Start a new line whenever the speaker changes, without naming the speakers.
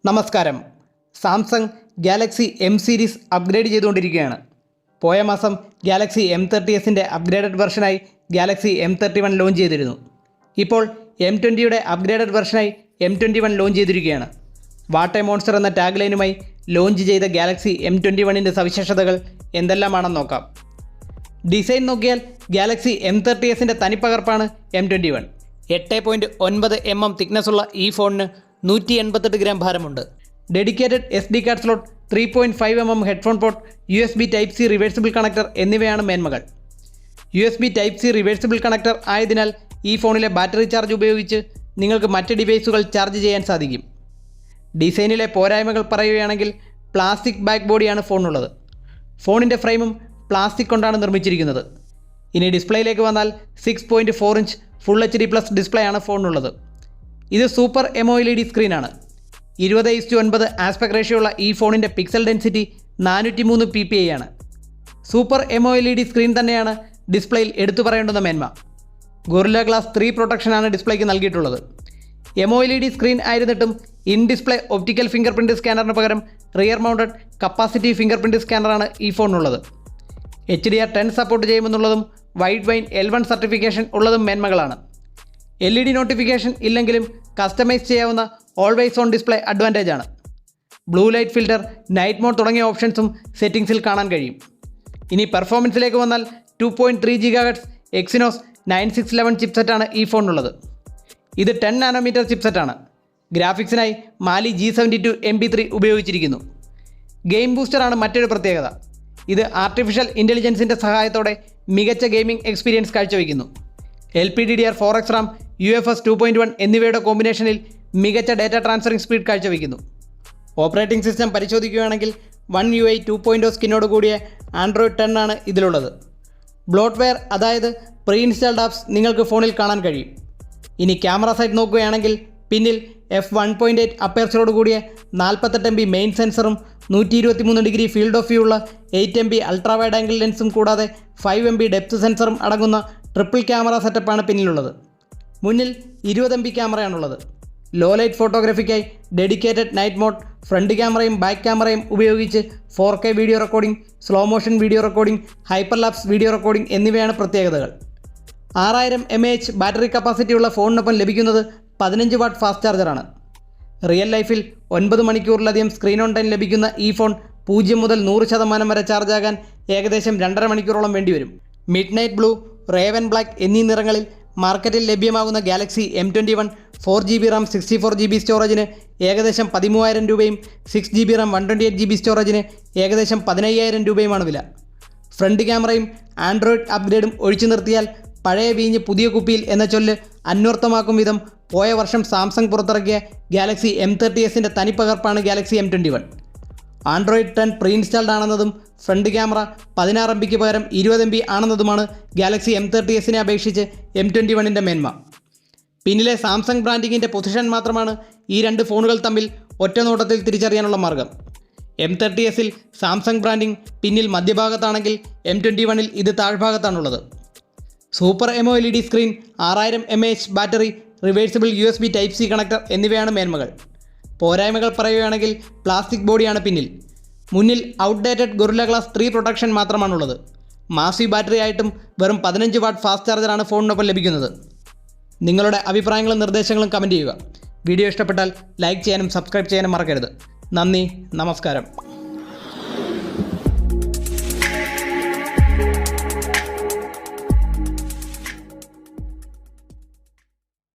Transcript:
നമസ്കാരം. Samsung Galaxy M series upgrade ചെയ്തുകൊണ്ടിരിക്കുകയാണ്. പോയ മാസം ഗാലക്സി M30 അപ്ഗ്രേഡഡ് വെർഷനായി ഗാലക്സി M31 ലോഞ്ച് ചെയ്തിരുന്നു. ഇപ്പോൾ M20യുടെ അപ്ഗ്രേഡഡ് വെർഷനായി M21 ലോഞ്ച് ചെയ്തിരിക്കുകയാണ്. വാട്ട് എ മോൺസ്റ്റർ എന്ന ടാഗ് ലൈനുമായി ലോഞ്ച് ചെയ്ത ഗാലക്സി M21ൻ്റെ സവിശേഷതകൾ എന്തെല്ലാമാണെന്ന് നോക്കാം. ഡിസൈൻ നോക്കിയാൽ ഗാലക്സി M30 തനിപ്പകർപ്പാണ് M21. 8.9 mm തിക്നെസ്സുള്ള ഈ ഫോണിന് 188 ഗ്രാം ഭാരമുണ്ട്. Dedicated SD card slot, 3.5 mm headphone port, USB Type-C reversible connector എന്നിവയാണ് മേന്മകൾ. USB Type-C റിവേഴ്സിബിൾ കണക്ടർ ആയതിനാൽ ഈ ഫോണിലെ ബാറ്ററി ചാർജ് ഉപയോഗിച്ച് നിങ്ങൾക്ക് മറ്റ് ഡിവൈസുകൾ ചാർജ് ചെയ്യാൻ സാധിക്കും. ഡിസൈനിലെ പോരായ്മകൾ പറയുകയാണെങ്കിൽ പ്ലാസ്റ്റിക് ബാക്ക് ബോഡിയാണ് ഫോണിനുള്ളത്. ഫോണിൻ്റെ ഫ്രെയിമും പ്ലാസ്റ്റിക് കൊണ്ടാണ് നിർമ്മിച്ചിരിക്കുന്നത്. ഇനി ഡിസ്പ്ലേയിലേക്ക് വന്നാൽ 6.4 ഇഞ്ച് ഫുൾ HD+ ഡിസ്പ്ലേ ആണ് ഫോണിനുള്ളത്. ഇത് സൂപ്പർ AMOLED സ്ക്രീനാണ്. 20:9 ആസ്പെക്ട് റേഷ്യോ ഉള്ള ഈ ഫോണിൻ്റെ പിക്സൽ ഡെൻസിറ്റി 403 ppi ആണ്. സൂപ്പർ AMOLED സ്ക്രീൻ തന്നെയാണ് ഡിസ്പ്ലേയിൽ എടുത്തു പറയേണ്ടുന്ന മേന്മ. ഗൊറില്ല ഗ്ലാസ് 3 പ്രൊട്ടക്ഷനാണ് ഡിസ്പ്ലേക്ക് നൽകിയിട്ടുള്ളത്. AMOLED സ്ക്രീൻ ആയിരുന്നിട്ടും in display optical finger print സ്കാനറിന് പകരം rear mounted capacitive finger print സ്കാനറാണ് ഈ ഫോണിനുള്ളത്. HDR10 സപ്പോർട്ട് ചെയ്യുമെന്നുള്ളതും വൈഡ് വൈൻ L1 സർട്ടിഫിക്കേഷൻ ഉള്ളതും മേന്മകളാണ്. LED നോട്ടിഫിക്കേഷൻ ഇല്ലെങ്കിലും കസ്റ്റമൈസ് ചെയ്യാവുന്ന ഓൾവേസ് ഓൺ ഡിസ്പ്ലേ അഡ്വാൻറ്റേജ് ആണ്. Blue light filter, night mode തുടങ്ങിയ ഓപ്ഷൻസും സെറ്റിംഗ്സിൽ കാണാൻ കഴിയും. ഇനി പെർഫോമൻസിലേക്ക് വന്നാൽ 2.3 GHz Exynos 9611 ചിപ്സെറ്റാണ് ഈ ഫോണിനുള്ളത്. ഇത് 10 നാനോമീറ്റർ ചിപ്സെറ്റാണ്. ഗ്രാഫിക്സിനായി മാലി G72 MP3 ഉപയോഗിച്ചിരിക്കുന്നു. ഗെയിം ബൂസ്റ്ററാണ് മറ്റൊരു പ്രത്യേകത. ഇത് ആർട്ടിഫിഷ്യൽ ഇൻ്റലിജൻസിൻ്റെ സഹായത്തോടെ മികച്ച ഗെയിമിംഗ് എക്സ്പീരിയൻസ് കാഴ്ചവെക്കുന്നു. LPDDR4X RAM, UFS 2.1 എന്നിവയുടെ കോമ്പിനേഷനിൽ മികച്ച ഡാറ്റ ട്രാൻസ്ഫറിംഗ് സ്പീഡ് കാഴ്ചവെക്കുന്നു. ഓപ്പറേറ്റിംഗ് സിസ്റ്റം പരിശോധിക്കുകയാണെങ്കിൽ One UI 2.0 സ്കിന്നോട് കൂടിയ Android 10 ആണ് ഇതിലുള്ളത്. ബ്ലോട്ട്വെയർ അതായത് പ്രീ ഇൻസ്റ്റാൾഡ് ആപ്സ് നിങ്ങൾക്ക് ഫോണിൽ കാണാൻ കഴിയും. ഇനി ക്യാമറ സൈഡ് നോക്കുകയാണെങ്കിൽ പിന്നിൽ f1.8 അപ്പേർച്ചറോട് കൂടിയ 48 MP മെയിൻ സെൻസറും 123 ഡിഗ്രി ഫീൽഡ് ഓഫ് വ്യൂ ഉള്ള 8 MP അൾട്രാ വൈഡ് ആംഗിൾ ലെൻസും കൂടാതെ 5 MP ഡെപ്ത് സെൻസറും അടങ്ങുന്ന ട്രിപ്പിൾ ക്യാമറ സെറ്റപ്പാണ് പിന്നിലുള്ളത്. മുന്നിൽ 20 MP ക്യാമറയാണുള്ളത്. ലോ ലൈറ്റ് ഫോട്ടോഗ്രാഫിക്കായി ഡെഡിക്കേറ്റഡ് നൈറ്റ് മോഡ്, ഫ്രണ്ട് ക്യാമറയും ബാക്ക് ക്യാമറയും ഉപയോഗിച്ച് 4K video recording, slow motion video recording, hyperlapse video recording എന്നിവയാണ് പ്രത്യേകതകൾ. 6000 mAh ബാറ്ററി കപ്പാസിറ്റിയുള്ള ഫോണിനൊപ്പം ലഭിക്കുന്നത് 15 വാട്ട് ഫാസ്റ്റ് ചാർജറാണ്. റിയൽ ലൈഫിൽ 9 മണിക്കൂറിലധികം സ്ക്രീൻ ഓൺ ടൈം ലഭിക്കുന്ന ഈ ഫോൺ 0 മുതൽ 100% വരെ ചാർജ് ആകാൻ ഏകദേശം 2.5 മണിക്കൂറോളം വേണ്ടിവരും. Mid night blue, raven black എന്നീ നിറങ്ങളിൽ മാർക്കറ്റിൽ ലഭ്യമാകുന്ന Galaxy M21 4GB RAM 64GB സ്റ്റോറേജിന് ഏകദേശം 13,000 രൂപയും 6GB RAM 128GB സ്റ്റോറേജിന് ഏകദേശം 15,000 രൂപയുമാണ് വില. ഫ്രണ്ട് ക്യാമറയും ആൻഡ്രോയിഡ് അപ്ഗ്രേഡും ഒഴിച്ചു നിർത്തിയാൽ പഴയ വീഞ്ഞ് പുതിയ കുപ്പിയിൽ എന്ന ചൊല്ല് അന്വർത്ഥമാക്കും വിധം പോയ വർഷം സാംസങ് പുറത്തിറക്കിയ ഗാലക്സി M30 തനിപ്പകർപ്പാണ് Galaxy M21. Android 10 pre installed ആണെന്നതും ഫ്രണ്ട് ക്യാമറ 16 MBക്ക് പകരം 20 MB ആണെന്നതുമാണ് ഗാലക്സി M30 അപേക്ഷിച്ച് M21ൻ്റെ മേന്മ. പിന്നിലെ സാംസങ് ബ്രാൻഡിങ്ങിൻ്റെ പൊസിഷൻ മാത്രമാണ് ഈ രണ്ട് ഫോണുകൾ തമ്മിൽ ഒറ്റ നോട്ടത്തിൽ തിരിച്ചറിയാനുള്ള മാർഗം. M30 സാംസങ് ബ്രാൻഡിങ് പിന്നിൽ മധ്യഭാഗത്താണെങ്കിൽ M21 ഇത് താഴ്ഭാഗത്താണുള്ളത്. Super AMOLED screen, 6000 mAh battery, reversible USB Type-C connector എന്നിവയാണ് മേന്മകൾ. പോരായ്മകൾ പറയുകയാണെങ്കിൽ പ്ലാസ്റ്റിക് ബോഡിയാണ് പിന്നിൽ. മുന്നിൽ ഔട്ട്ഡേറ്റഡ് ഗൊറില്ല ഗ്ലാസ് 3 പ്രൊട്ടക്ഷൻ മാത്രമാണുള്ളത്. മാസീവ് ബാറ്ററി ആയിട്ടും വെറും 15 വാട്ട് ഫാസ്റ്റ് ചാർജറാണ് ഫോണിനൊപ്പം ലഭിക്കുന്നത്. നിങ്ങളുടെ അഭിപ്രായങ്ങളും നിർദ്ദേശങ്ങളും കമൻറ്റ് ചെയ്യുക. വീഡിയോ ഇഷ്ടപ്പെട്ടാൽ ലൈക്ക് ചെയ്യാനും സബ്സ്ക്രൈബ് ചെയ്യാനും മറക്കരുത്. നന്ദി, നമസ്കാരം.